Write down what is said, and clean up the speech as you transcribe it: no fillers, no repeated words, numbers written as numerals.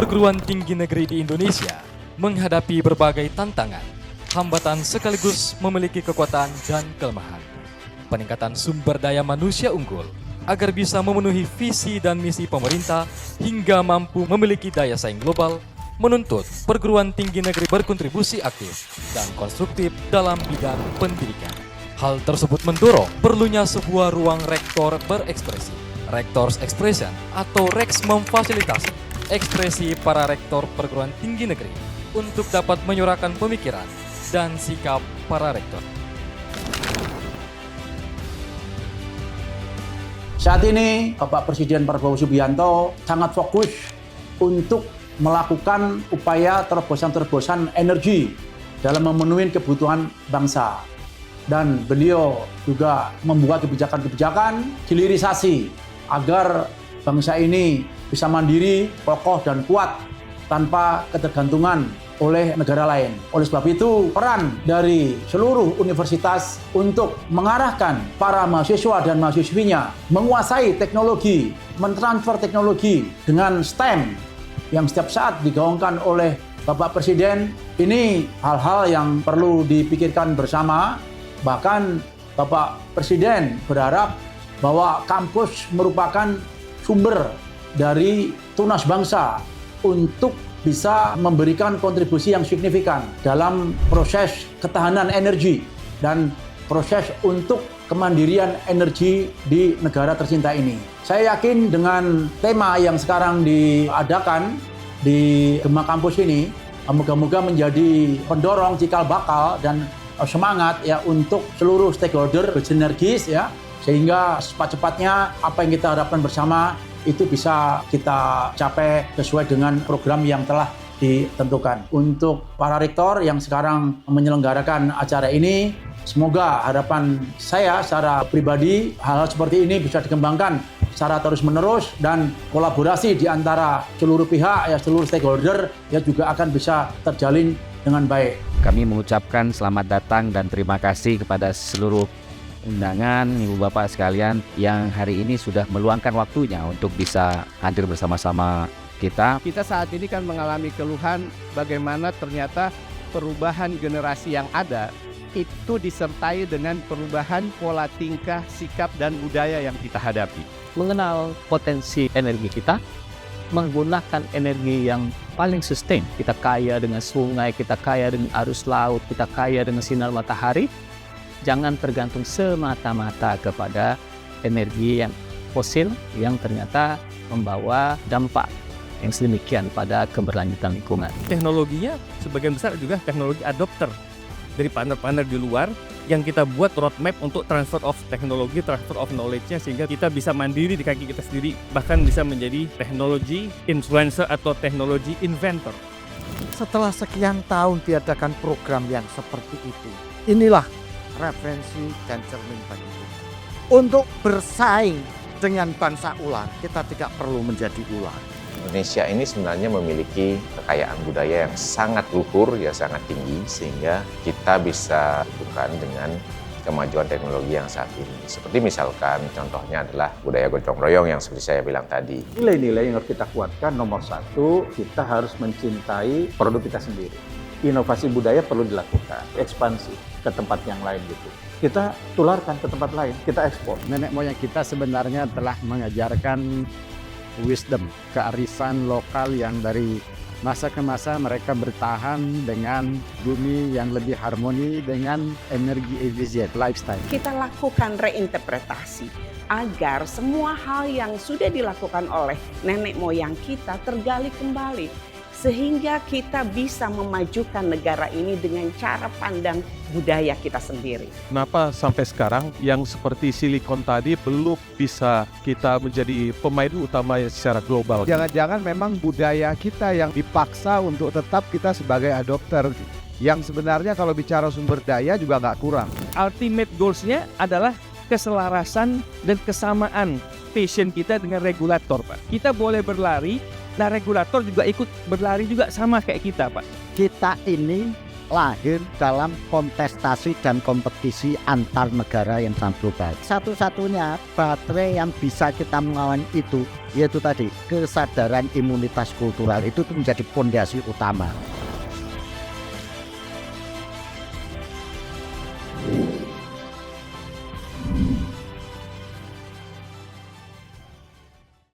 Perguruan tinggi negeri di Indonesia menghadapi berbagai tantangan, hambatan sekaligus memiliki kekuatan dan kelemahan. Peningkatan sumber daya manusia unggul agar bisa memenuhi visi dan misi pemerintah hingga mampu memiliki daya saing global menuntut perguruan tinggi negeri berkontribusi aktif dan konstruktif dalam bidang pendidikan. Hal tersebut mendorong perlunya sebuah ruang rektor berekspresi. Rector's Expression atau Rex memfasilitasi ekspresi para rektor perguruan tinggi negeri untuk dapat menyuarakan pemikiran dan sikap para rektor. Saat ini Bapak Presiden Prabowo Subianto sangat fokus untuk melakukan upaya terobosan-terobosan energi dalam memenuhi kebutuhan bangsa. Dan beliau juga membuat kebijakan-kebijakan hilirisasi agar bangsa ini bisa mandiri, kokoh dan kuat tanpa ketergantungan oleh negara lain. Oleh sebab itu, peran dari seluruh universitas untuk mengarahkan para mahasiswa dan mahasiswinya menguasai teknologi, mentransfer teknologi dengan STEM yang setiap saat digaungkan oleh Bapak Presiden. Ini hal-hal yang perlu dipikirkan bersama. Bahkan Bapak Presiden berharap bahwa kampus merupakan sumber dari tunas bangsa untuk bisa memberikan kontribusi yang signifikan dalam proses ketahanan energi dan proses untuk kemandirian energi di negara tercinta ini. Saya yakin dengan tema yang sekarang diadakan di Gema Kampus ini, moga-moga menjadi pendorong cikal bakal dan semangat ya untuk seluruh stakeholder bersinergis ya, sehingga cepat-cepatnya apa yang kita harapkan bersama itu bisa kita capai sesuai dengan program yang telah ditentukan. Untuk para rektor yang sekarang menyelenggarakan acara ini, semoga harapan saya secara pribadi hal-hal seperti ini bisa dikembangkan secara terus-menerus dan kolaborasi di antara seluruh pihak ya, seluruh stakeholder ya juga akan bisa terjalin dengan baik. Kami mengucapkan selamat datang dan terima kasih kepada seluruh undangan, Ibu Bapak sekalian yang hari ini sudah meluangkan waktunya untuk bisa hadir bersama-sama kita. Kita saat ini kan mengalami keluhan bagaimana ternyata perubahan generasi yang ada itu disertai dengan perubahan pola tingkah, sikap, dan budaya yang kita hadapi. Mengenal potensi energi kita, menggunakan energi yang paling sustain. Kita kaya dengan sungai, kita kaya dengan arus laut, kita kaya dengan sinar matahari. Jangan tergantung semata-mata kepada energi yang fosil yang ternyata membawa dampak yang sedemikian pada keberlanjutan lingkungan. Teknologinya sebagian besar juga teknologi adopter dari partner-partner di luar yang kita buat roadmap untuk transfer of teknologi, transfer of knowledge-nya sehingga kita bisa mandiri di kaki kita sendiri, bahkan bisa menjadi teknologi influencer atau teknologi inventor. Setelah sekian tahun diadakan program yang seperti itu, inilah referensi dan cermin bagi kita. Untuk bersaing dengan bangsa ular, kita tidak perlu menjadi ular. Indonesia ini sebenarnya memiliki kekayaan budaya yang sangat luhur, ya sangat tinggi, sehingga kita bisa bukan dengan kemajuan teknologi yang saat ini. Seperti misalkan contohnya adalah budaya gotong royong yang seperti saya bilang tadi. Nilai-nilai yang harus kita kuatkan, nomor satu, kita harus mencintai produk kita sendiri. Inovasi budaya perlu dilakukan, ekspansi ke tempat yang lain gitu. Kita tularkan ke tempat lain, kita ekspor. Nenek moyang kita sebenarnya telah mengajarkan wisdom, kearifan lokal yang dari masa ke masa mereka bertahan dengan bumi yang lebih harmoni dengan energi efisien, lifestyle. Kita lakukan reinterpretasi agar semua hal yang sudah dilakukan oleh nenek moyang kita tergali kembali. Sehingga kita bisa memajukan negara ini dengan cara pandang budaya kita sendiri. Kenapa sampai sekarang yang seperti silikon tadi belum bisa kita menjadi pemain utama secara global? Jangan-jangan memang budaya kita yang dipaksa untuk tetap kita sebagai adopter. Yang sebenarnya kalau bicara sumber daya juga nggak kurang. Ultimate goals-nya adalah keselarasan dan kesamaan passion kita dengan regulator, Pak. Kita boleh berlari, nah regulator juga ikut berlari juga sama kayak kita, Pak. Kita ini lahir dalam kontestasi dan kompetisi antar negara yang sangat global. Satu-satunya baterai yang bisa kita melawan itu, yaitu tadi kesadaran imunitas kultural itu menjadi fondasi utama.